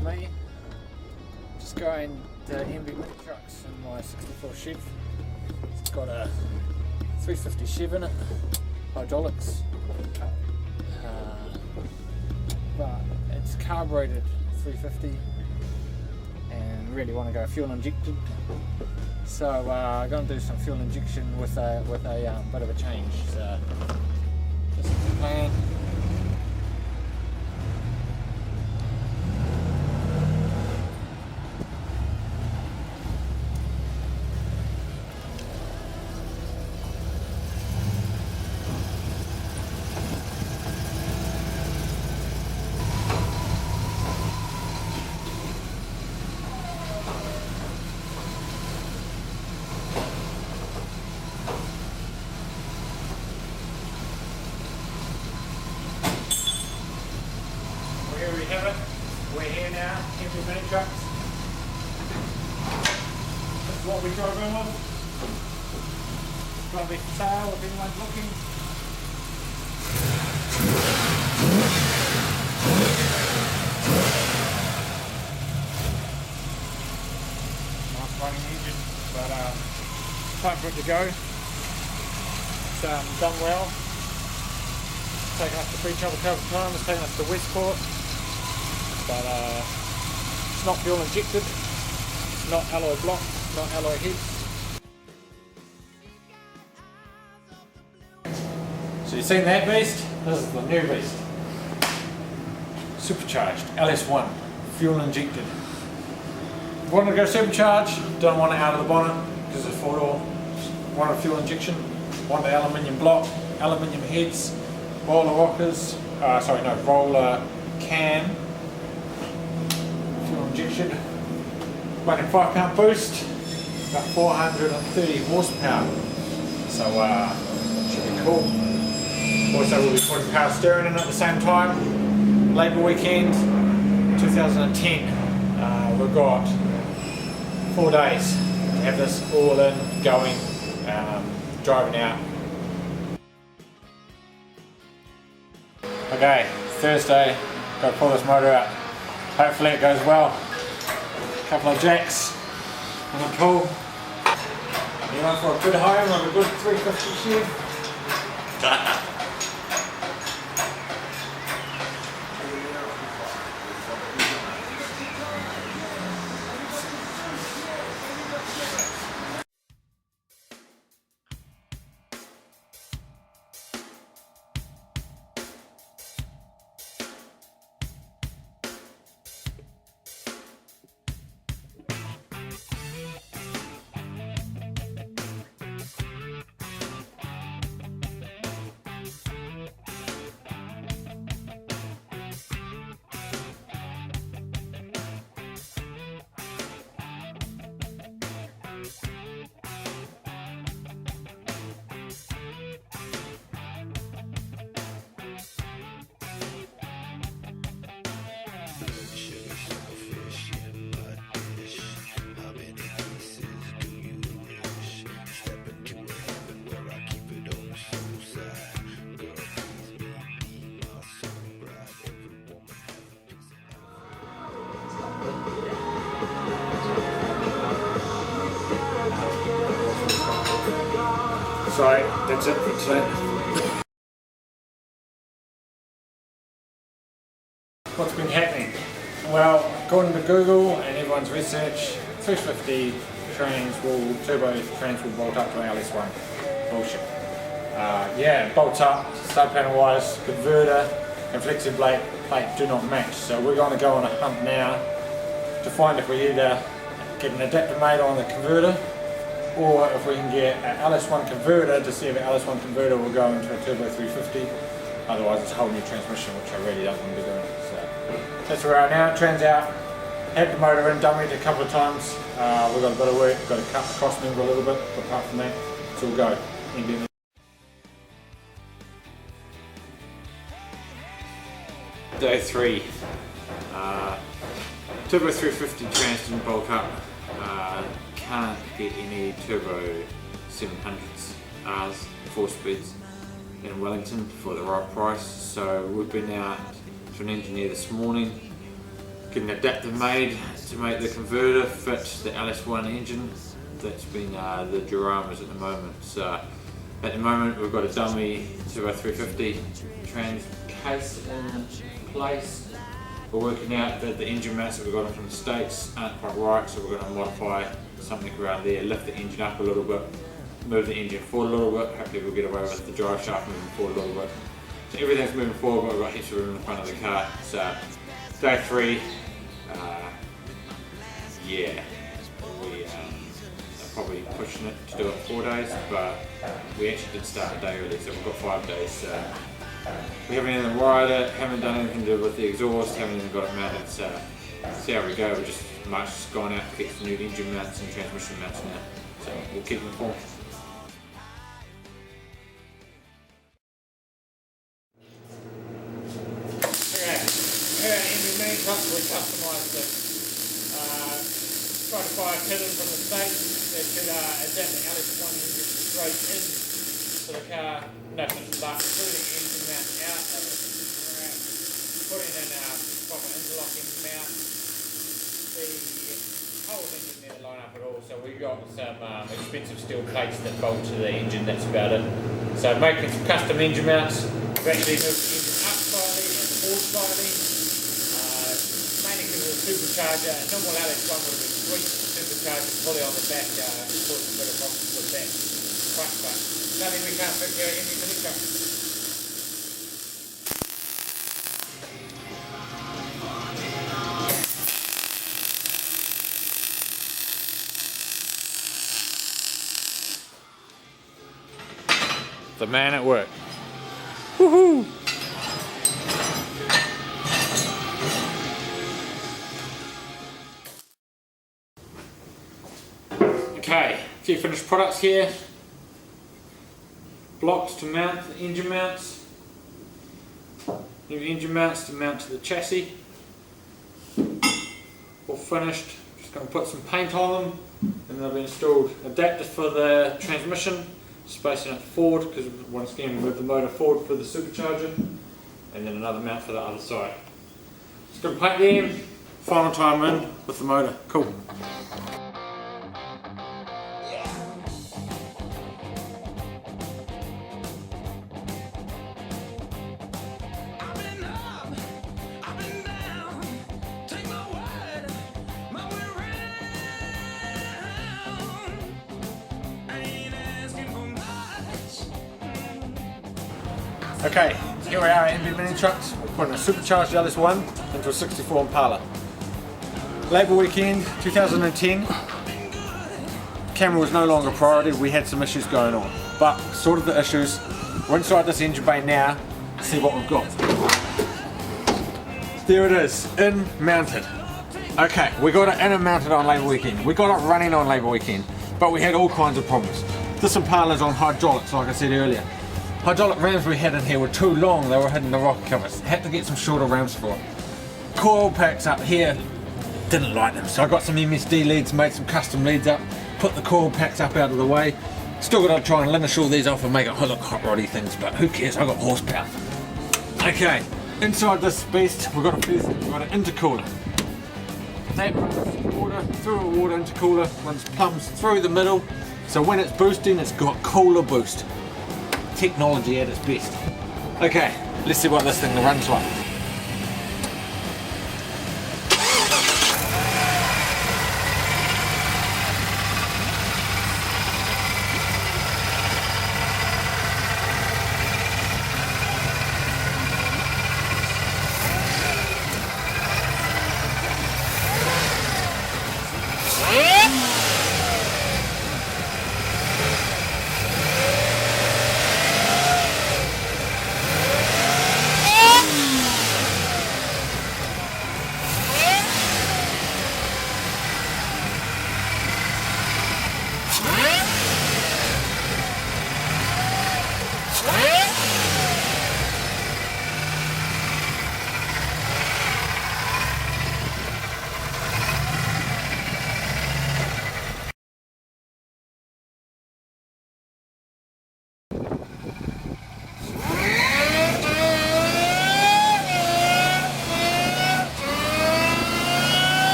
for me. Just going to MB mini trucks in my 64 Chev. It's got a 350 Chev in it, hydraulics, but it's carbureted 350 and really want to go fuel injected. So I'm going to do some fuel injection with a bit of a change. So this is the plan. Here we have it. We're here now, MB mini trucks. This is what we drove in with. Probably for sale if anyone's looking. Nice running engine, but time for it to go. It's done well. It's taken us to Beachharbor a couple of times, it's taken us to Westport. But it's not fuel injected, it's not alloy block, it's not alloy heads. So you've seen that beast? This is the new beast. Supercharged LS1, fuel injected. Want to go supercharged, don't want it out of the bonnet because it's 4-door. Want a fuel injection, want the aluminium block, aluminium heads, roller rockers, roller can. Injection, running 5-pound boost, about 430 horsepower, so should be cool. Also we'll be putting power steering in at the same time. Labour weekend 2010, we've got 4 days to have this all in, going, driving out. Okay, Thursday, got to pull this motor out. Hopefully it goes well. Couple of jacks on the pull. You want for a good home on a good 350 Chev? So that's it for today. What's been happening? Well, according to Google and everyone's research, 350 turbo trains will bolt up to LS1. Bullshit. Yeah, it bolts up, stud panel wise, converter and flexi plate do not match. So we're going to go on a hunt now to find if we either get an adapter made on the converter, or if we can get an LS1 converter to see if an LS1 converter will go into a turbo 350. Otherwise it's a whole new transmission, which I really don't want to be doing. So that's where we are now. Train's out. Had the motor in, dummied it a couple of times. We've got a bit of work, got to cut the cross member a little bit, but apart from that, it's all go. Day 3. Turbo 350 trans didn't bulk up. Can't get any turbo 700s Rs, 4 speeds in Wellington for the right price. So we've been out to an engineer this morning get an adapter made to make the converter fit the LS1 engine. That's been the duramas at the moment. So at the moment we've got a dummy Turbo 350 trans case in place. We're working out that the engine mounts that we've got from the States aren't quite right, so we're going to modify something around there, lift the engine up a little bit, move the engine forward a little bit. Hopefully we'll get away with the drive shaft moving forward a little bit. So everything's moving forward, but we've got heaps of room in the front of the car. So day 3, yeah, we are probably pushing it to do it 4 days, but we actually did start a day early, so we've got 5 days. So we haven't even wired it, haven't done anything to do with the exhaust, haven't even got it mounted, so see how we go. We're just gone out to get some new engine mounts and transmission mounts now, so we'll keep them informed. Okay, here at Envy Mini Trucks we customised it. Tried to buy a kit in from the States that should adapt the LS1 engine straight in to the car, nothing but through the engine mount out of it. Putting in a proper interlocking mount. The whole engine didn't line up at all, so we got some expensive steel plates that bolt to the engine, that's about it. So making some custom engine mounts, we've actually moved the engine up slightly and forward slightly. Mainly because of the supercharger. Normal LS1 would have been sweet, supercharger fully on the back, caused a bit of problems with that front, but nothing we can't fix here at Envy Mini Trucks. The man at work. Woohoo! Okay, a few finished products here. Blocks to mount the engine mounts. New engine mounts to mount to the chassis. All finished. Just going to put some paint on them, and they'll be installed. Adapter for the transmission. Spacing it forward because once again we move the motor forward for the supercharger, and then another mount for the other side. Just going to paint them, final time in with the motor. Cool. Okay, here we are at Envy Mini Trucks. We're putting a Supercharged LS1 into a 64 Impala. Labour weekend 2010. Camera was no longer a priority, we had some issues going on. But sorted the issues. We're inside this engine bay now to see what we've got. There it is, in mounted. Okay, we got it in and mounted on Labour weekend. We got it running on Labour weekend, but we had all kinds of problems. This Impala's on hydraulics, like I said earlier. Hydraulic rams we had in here were too long, they were hitting the rocker covers. Had to get some shorter rams for it. Coil packs up here, didn't like them, so I got some MSD leads, made some custom leads up, put the coil packs up out of the way. Still got to try and linish all these off and make it look hot roddy things, but who cares, I got horsepower. Okay, inside this beast we've got an intercooler. That runs water through a water intercooler, runs plums through the middle, so when it's boosting it's got cooler boost. Technology at its best. Okay, let's see what this thing runs like.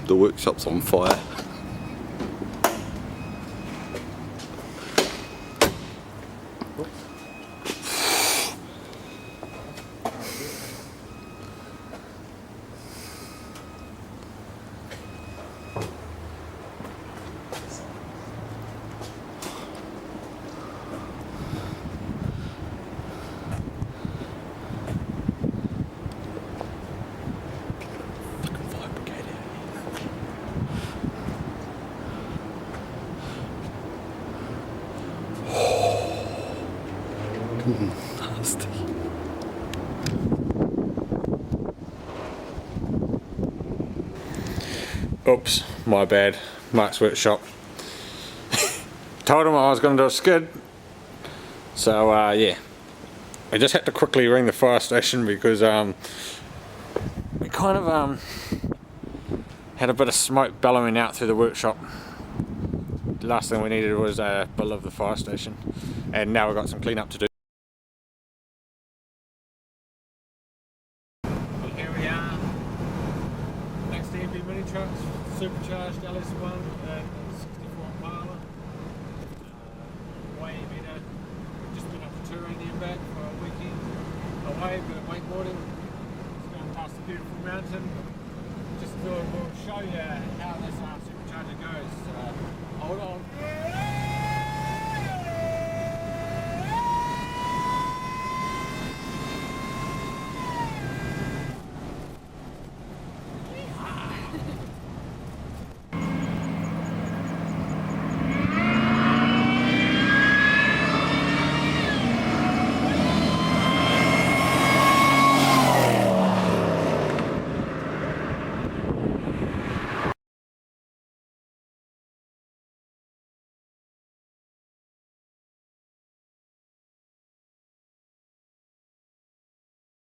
The workshop's on fire. Nasty. Oops, my bad. Mark's workshop. Told him I was going to do a skid. So yeah, I just had to quickly ring the fire station because we kind of had a bit of smoke bellowing out through the workshop. The last thing we needed was a bill of the fire station, and now we've got some clean up to do. Well, here we are, next to MP mini trucks, Supercharged LS1 and 64 Impala. Way better. Just been up to touring there and back for a weekend away, bit of wakeboarding. Just going past a beautiful mountain. Just thought we'll show you